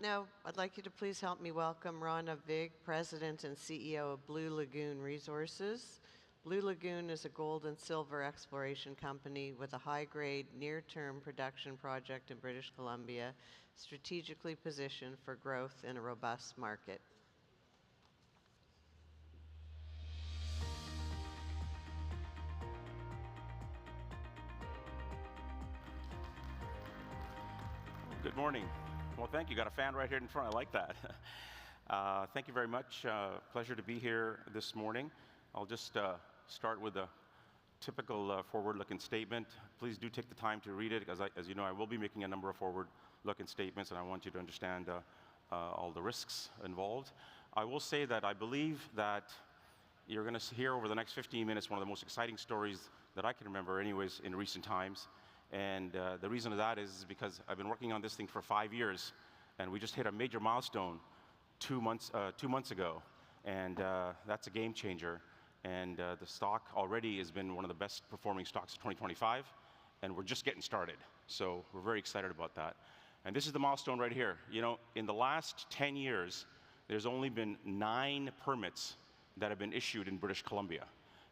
Now, I'd like you to please help me welcome Rana Vig, President and CEO of Blue Lagoon Resources. Blue Lagoon is a gold and silver exploration company with a high-grade, near-term production project in British Columbia, strategically positioned for growth in a robust market. Good morning. Well, thank you. Got a fan right here in front. I like that. Thank you very much. Pleasure to be here this morning. I'll just start with a typical forward-looking statement. Please do take the time to read it, because as you know, I will be making a number of forward-looking statements, and I want you to understand all the risks involved. I will say that I believe that you're going to hear over the next 15 minutes one of the most exciting stories that I can remember anyways in recent times. And the reason of that is because I've been working on this thing for 5 years, and we just hit a major milestone 2 months ago, and that's a game changer. And the stock already has been one of the best performing stocks of 2025, and we're just getting started. So we're very excited about that. And this is the milestone right here. You know, in the last 10 years, there's only been 9 permits that have been issued in British Columbia.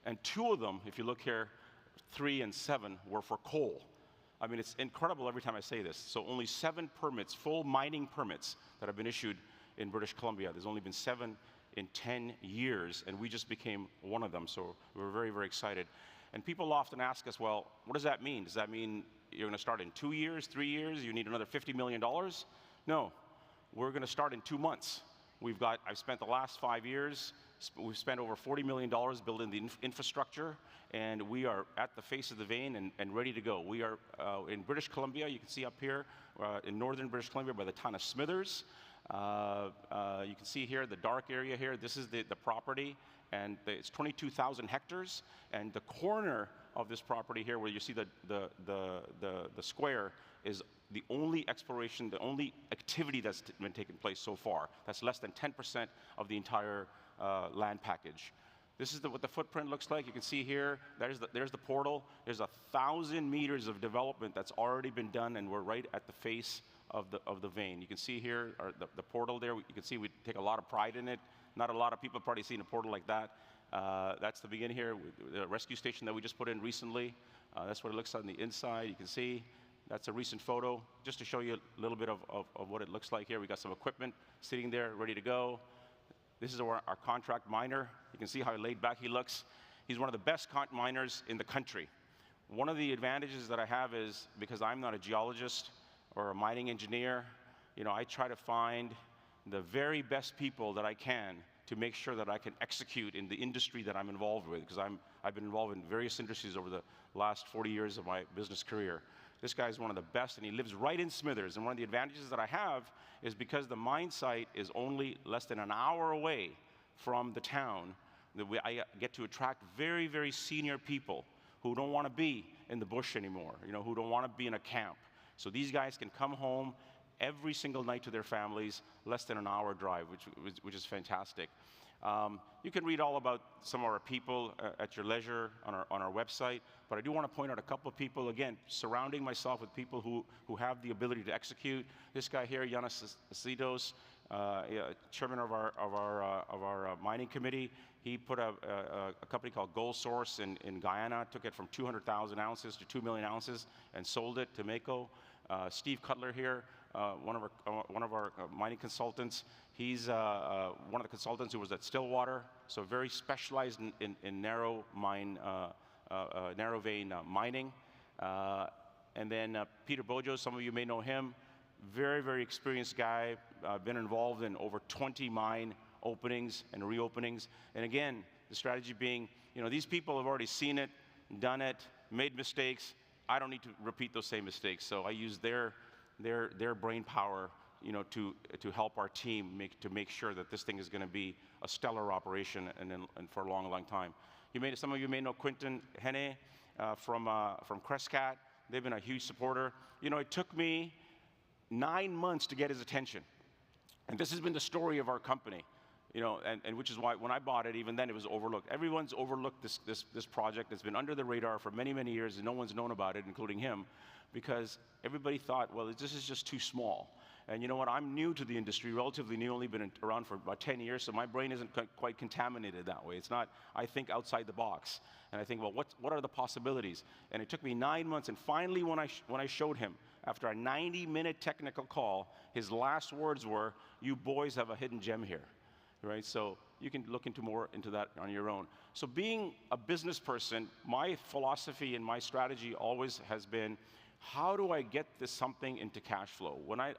And 2 of them, if you look here, 3 and 7, were for coal. I mean, it's incredible every time I say this. So only 7 permits, full mining permits, that have been issued in British Columbia. There's only been 7 in 10 years, and we just became one of them. So we're very, very excited. And people often ask us, well, what does that mean? Does that mean you're going to start in 2 years, 3 years? You need another $50 million? No, we're going to start in 2 months. I've spent the last 5 years, we've spent over $40 million building the infrastructure, and we are at the face of the vein and ready to go. We are in British Columbia. You can see up here in northern British Columbia by the town of Smithers. You can see here the dark area here. This is the property, and it's 22,000 hectares. And the corner of this property here, where you see the square, is the only exploration, the only activity that's been taking place so far. That's less than 10% of the entire land package. This is what the footprint looks like. You can see here, there's the portal. There's 1,000 meters of development that's already been done, and we're right at the face of the vein. You can see here the portal there. You can see we take a lot of pride in it. Not a lot of people have probably seen a portal like that. That's the beginning here, the rescue station that we just put in recently. That's what it looks on the inside. You can see that's a recent photo, just to show you a little bit of what it looks like here. We got some equipment sitting there ready to go. This is our contract miner. You can see how laid back he looks. He's one of the best miners in the country. One of the advantages that I have is, because I'm not a geologist or a mining engineer, you know, I try to find the very best people that I can to make sure that I can execute in the industry that I'm involved with, because I've been involved in various industries over the last 40 years of my business career. This guy's one of the best, and he lives right in Smithers. And one of the advantages that I have is because the mine site is only less than an hour away from the town, I get to attract very, very senior people who don't want to be in the bush anymore, you know, who don't want to be in a camp. So these guys can come home every single night to their families, less than an hour drive, which is fantastic. You can read all about some of our people at your leisure on our website, but I do want to point out a couple of people, again, surrounding myself with people who have the ability to execute. This guy here, Yanis Asidos, chairman of our mining committee. He put a company called Gold Source in Guyana, took it from 200,000 ounces to 2 million ounces, and sold it to Mako. Steve Cutler here, one of our mining consultants. He's one of the consultants who was at Stillwater, so very specialized in narrow vein mining. And then Peter Bojo, some of you may know him, very, very experienced guy, been involved in over 20 mine openings and reopenings. And again, the strategy being, you know, these people have already seen it, done it, made mistakes. I don't need to repeat those same mistakes. So I use their brain power, you know, to help our team make sure that this thing is going to be a stellar operation and for a long, long time. Some of you may know Quentin Henne from Crescat. They've been a huge supporter. You know, it took me 9 months to get his attention, and this has been the story of our company. You know, and which is why when I bought it, even then it was overlooked. Everyone's overlooked this project. It's been under the radar for many, many years, and no one's known about it, including him, because everybody thought, well, this is just too small. And you know what? I'm new to the industry, relatively new, only been around for about 10 years, so my brain isn't quite contaminated that way. It's not, I think outside the box. And I think, well, what are the possibilities? And it took me 9 months, and finally when I showed him, after a 90-minute technical call, his last words were, "You boys have a hidden gem here." Right? So you can look into more into that on your own. So being a business person, my philosophy and my strategy always has been, how do I get this something into cash flow? When I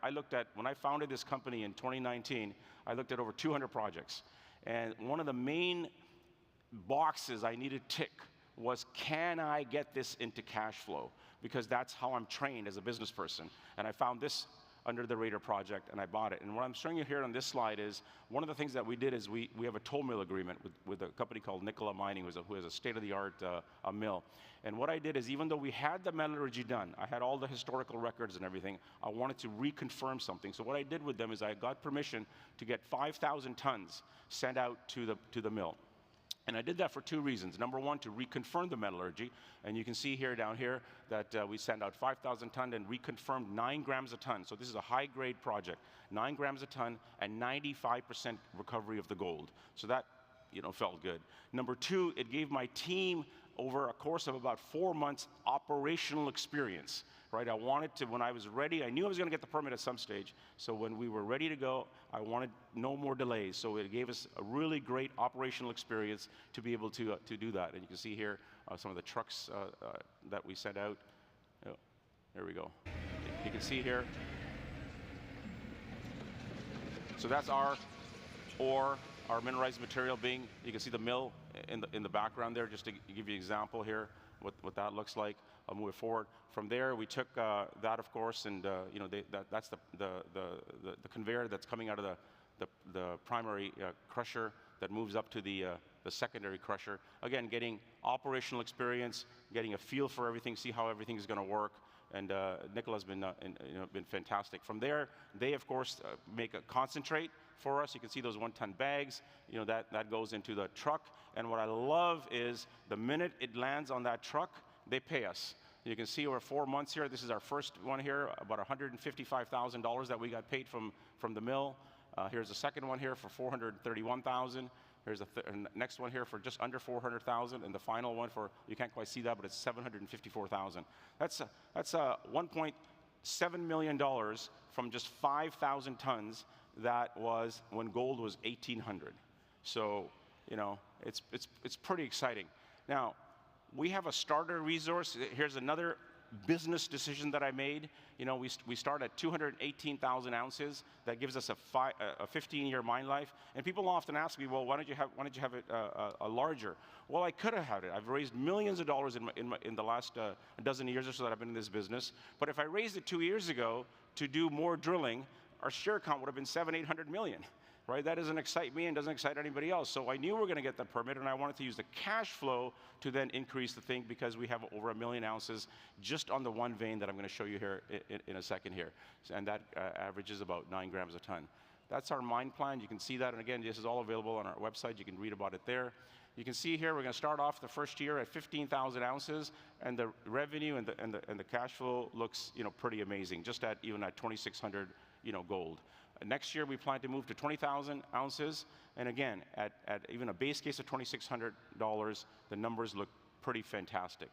founded this company in 2019, I looked at over 200 projects. And one of the main boxes I needed to tick was, can I get this into cash flow? Because that's how I'm trained as a business person. And I found this under the radar project, and I bought it. And what I'm showing you here on this slide is, one of the things that we did is we have a toll mill agreement with a company called Nikola Mining, who has a state-of-the-art mill. And what I did is, even though we had the metallurgy done, I had all the historical records and everything, I wanted to reconfirm something. So what I did with them is I got permission to get 5,000 tons sent out to the mill. And I did that for two reasons. Number one, to reconfirm the metallurgy. And you can see here, down here, that we sent out 5,000 ton and reconfirmed 9 grams a ton. So this is a high-grade project, 9 grams a ton and 95% recovery of the gold. So that, felt good. Number two, it gave my team, over a course of about 4 months, operational experience. Right? I wanted to, when I was ready, I knew I was going to get the permit at some stage. So when we were ready to go, I wanted no more delays. So it gave us a really great operational experience to be able to do that. And you can see here some of the trucks that we sent out. Oh, there we go. You can see here. So that's our ore, our mineralized material being. You can see the mill in the background there, just to give you an example here what that looks like. I'll move forward. From there, we took that, of course, and that's the conveyor that's coming out of the primary crusher that moves up to the secondary crusher. Again, getting operational experience, getting a feel for everything, see how everything is going to work. And Nicola's been fantastic. From there, they of course make a concentrate for us. You can see those 1-ton bags. That goes into the truck. And what I love is, the minute it lands on that truck, they pay us. You can see over 4 months here. This is our first one here, about $155,000 that we got paid from the mill. Here's the second one here for $431,000. Here's the next one here for just under $400,000, and the final one for, you can't quite see that, but it's $754,000. That's $1.7 million from just 5,000 tons. That was when gold was 1,800. So it's pretty exciting. Now, we have a starter resource. Here's another business decision that I made. We start at 218,000 ounces. That gives us a 15-year mine life. And people often ask me, well, why don't you have it a larger? Well, I could have had it. I've raised millions of dollars in the last dozen years or so that I've been in this business. But if I raised it 2 years ago to do more drilling, our share count would have been 700-800 million. Right? That doesn't excite me and doesn't excite anybody else. So I knew we were going to get the permit, and I wanted to use the cash flow to then increase the thing, because we have over 1 million ounces just on the one vein that I'm going to show you here in a second here. And that averages about 9 grams a ton. That's our mine plan. You can see that. And again, this is all available on our website. You can read about it there. You can see here we're going to start off the first year at 15,000 ounces, and the revenue and the cash flow looks pretty amazing, just even at 2,600 gold. Next year, we plan to move to 20,000 ounces. And again, at even a base case of $2,600, the numbers look pretty fantastic.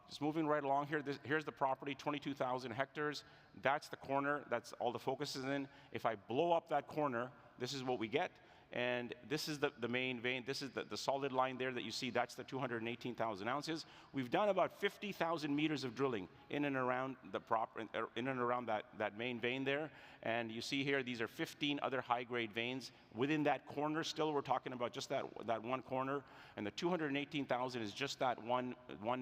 Just moving right along here, here's the property, 22,000 hectares. That's the corner, that's all the focus is in. If I blow up that corner, this is what we get. And this is the main vein. This is the solid line there that you see. That's the 218,000 ounces. We've done about 50,000 meters of drilling in and around that main vein there. And you see here, these are 15 other high-grade veins within that corner. Still, we're talking about just that one corner. And the 218,000 is just that one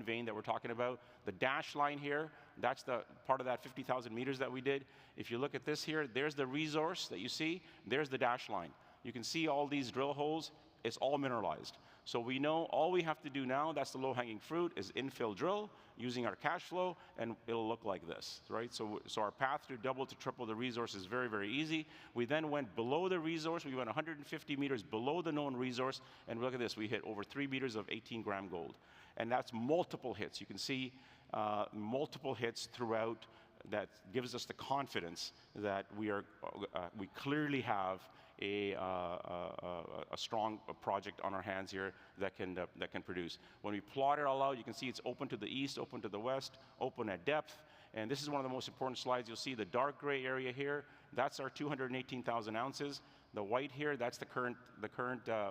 vein that we're talking about. The dash line here, that's the part of that 50,000 meters that we did. If you look at this here, there's the resource that you see. There's the dash line. You can see all these drill holes. It's all mineralized. So we know all we have to do now, that's the low-hanging fruit, is infill drill using our cash flow, and it'll look like this, right? So our path to double to triple the resource is very, very easy. We then went below the resource. We went 150 meters below the known resource, and look at this. We hit over 3 meters of 18-gram gold. And that's multiple hits. You can see multiple hits throughout that gives us the confidence that we clearly have a strong project on our hands here that can produce. When we plot it all out, you can see it's open to the east, open to the west, open at depth. And this is one of the most important slides. You'll see the dark gray area here. That's our 218,000 ounces. The white here, that's the current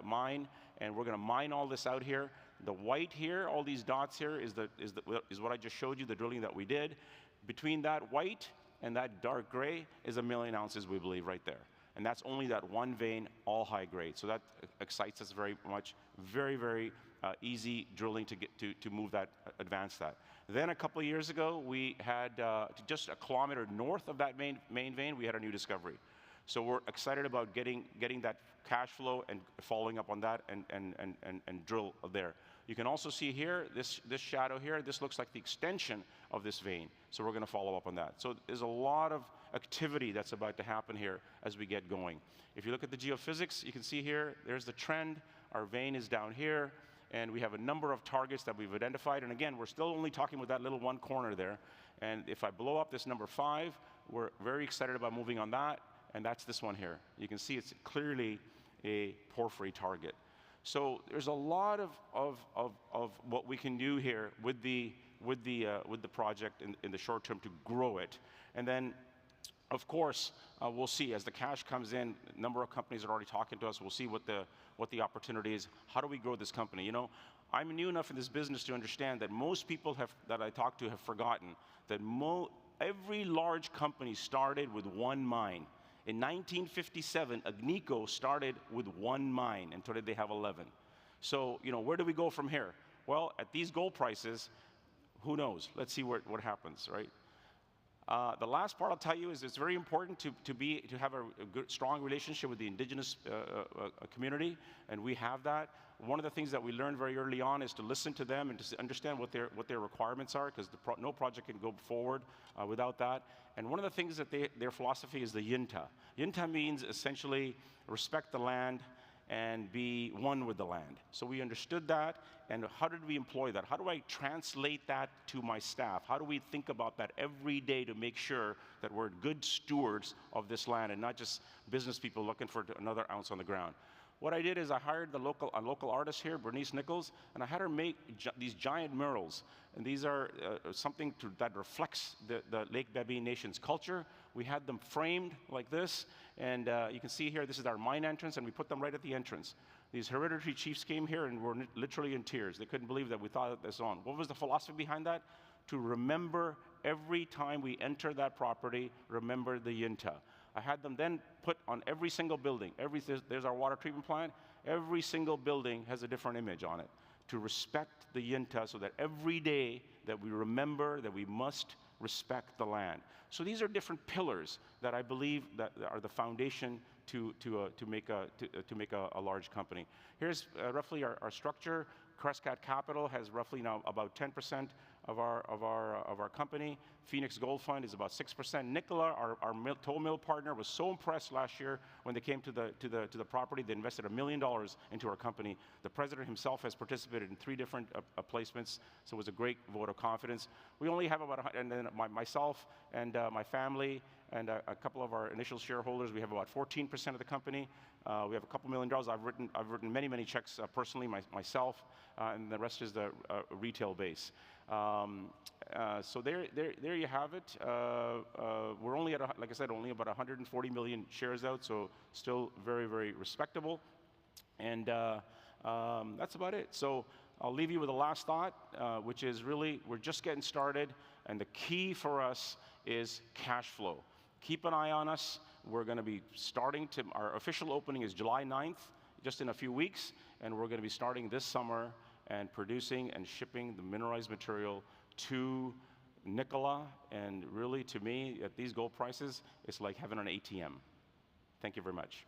mine, and we're going to mine all this out here. The white here, all these dots here, is what I just showed you, the drilling that we did. Between that white and that dark gray is 1 million ounces, we believe, right there. And that's only that one vein, all high grade. So that excites us very much. Very, very easy drilling to move that, advance that. Then a couple of years ago, we had just a kilometer north of that main vein, we had a new discovery. So we're excited about getting that cash flow and following up on that and drill there. You can also see here, this shadow here, this looks like the extension of this vein. So we're going to follow up on that. So there's a lot of activity that's about to happen here as we get going. If you look at the geophysics, you can see here, there's the trend. Our vein is down here, and we have a number of targets that we've identified. And again, we're still only talking with that little one corner there. And if I blow up this number 5, we're very excited about moving on that. And that's this one here. You can see it's clearly a porphyry target. So there's a lot of what we can do here with the project in the short term to grow it. And then, of course, we'll see as the cash comes in. A number of companies are already talking to us. We'll see what the opportunity is. How do we grow this company? You know, I'm new enough in this business to understand that most people that I talk to have forgotten that every large company started with one mine. In 1957, Agnico started with one mine, and today they have 11. So, you know, where do we go from here? Well, at these gold prices, who knows? Let's see what happens, right? The last part I'll tell you is it's very important to have a good, strong relationship with the Indigenous community, and we have that. One of the things that we learned very early on is to listen to them and to understand what their requirements are, because no project can go forward without that. And one of the things that their philosophy is the Yinta. Yinta means essentially respect the land and be one with the land. So we understood that, and how did we employ that? How do I translate that to my staff? How do we think about that every day to make sure that we're good stewards of this land and not just business people looking for another ounce on the ground? What I did is I hired a local artist here, Bernice Nichols, and I had her make these giant murals. And these are something that reflects the Lake Babine Nation's culture. We had them framed like this, and you can see here, this is our mine entrance, and we put them right at the entrance. These hereditary chiefs came here and were literally in tears. They couldn't believe that we thought this on. What was the philosophy behind that? To remember every time we enter that property, remember the Yinta. I had them then put on every single building. There's our water treatment plant. Every single building has a different image on it to respect the Yinta, so that every day that we remember that we must respect the land. So these are different pillars that I believe that are the foundation to make a large company. Here's roughly our structure. Crescat Capital has roughly now about 10% of our company. Phoenix Gold Fund is about 6%. Nikola, our toll mill partner, was so impressed last year when they came to the property. They invested $1 million into our company. The president himself has participated in 3 different placements, so it was a great vote of confidence. We only have about, and then myself and my family and a couple of our initial shareholders, we have about 14% of the company. We have a couple $1 million. I've written many checks personally myself, and the rest is the retail base. So there you have it. We're only at, like I said, only about 140 million shares out, so still very respectable. And that's about it. So I'll leave you with a last thought, which is really we're just getting started, and the key for us is cash flow. Keep an eye on us. We're going to be starting our official opening is July 9th, just in a few weeks, and we're going to be starting this summer and producing and shipping the mineralized material to Nikola. And really, to me, at these gold prices, it's like having an ATM. Thank you very much.